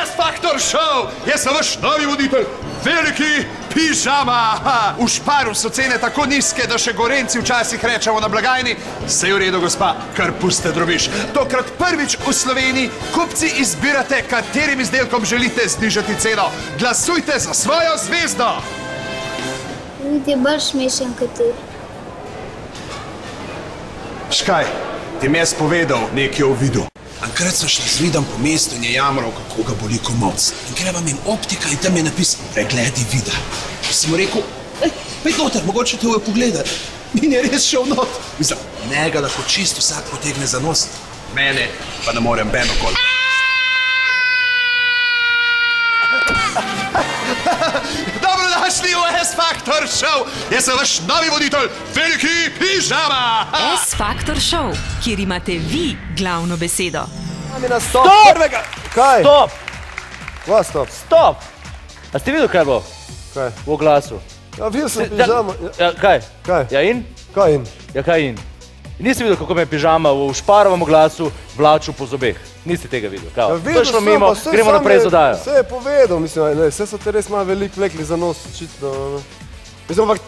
S-Factor Show! Jaz sem vaš novi voditelj, veliki pižama. V Šparu so cene tako nizke, da še Gorenci včasih rečemo na blagajni. Sej v redu, gospa, kar puste drobiš. Tokrat prvič v Sloveniji kupci izbirate, katerim izdelkom želite znižati ceno. Glasujte za svojo zvezdo! Vid je bolj smešen kot ti. Škaj, ti mi je povedal nekaj o vidu. Enkrat sem šla z Vidom po mestu in je jamral, kako ga boli komolc. In greva mimo optika in tam je napisal pregledi vida. Sem mu rekel, pojdi noter, mogoče te pogledati. In je res šel not. Mislim, njega lahko čisto vsak potegne za nos. Mene pa ne morem beno kol. Dobrodošli v S-Factor Show! Jaz sem vaš novi voditelj, veliki pižama! S-Factor Show, kjer imate vi glavno besedo. Stop! Kaj? Stop! Kva stop? Stop! A ste videli, kaj bo? Kaj? V oglasu. Ja, videl sem pižama. Kaj? Kaj? Ja in? Kaj in? Ja, kaj in? Niste videli, kako me je pižama v Šparovem oglasu vlačil po zobeh? Niste tega videli? Ja, To je šlo mimo, gremo naprej z oddajo. Vse je povedal, mislim, vse so te res malo veliko vlekli za nos, očitno. Mislim, ampak...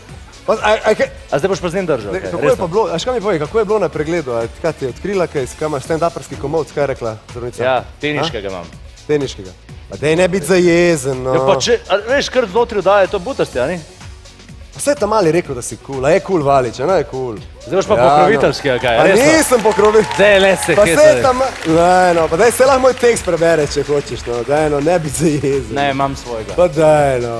A zdaj boš pa z njim držal? Kako je pa bilo, a škaj mi povej, kako je bilo na pregledu? Kaj ti je odkrila, kaj imaš stand-uperski komolc, kaj je rekla zdravnica? Ja, teniškega imam. Teniškega. Pa dej ne biti zajezen, no. Ja, pa če, veš, kar znotraj oddaje, to butasti, a ni? Vse tam mali rekel, da si cool, a je cool Valič, a ne je cool. Zdaj boš pa pokroviteljski, a kaj? Pa nisem pokroviteljski. Zdaj, le se, kje se... Daj, no, pa daj se lahko moj tekst prebere, če hočeš, no. Daj, no, ne biti zajezen. Ne, imam svojega. Pa daj, no.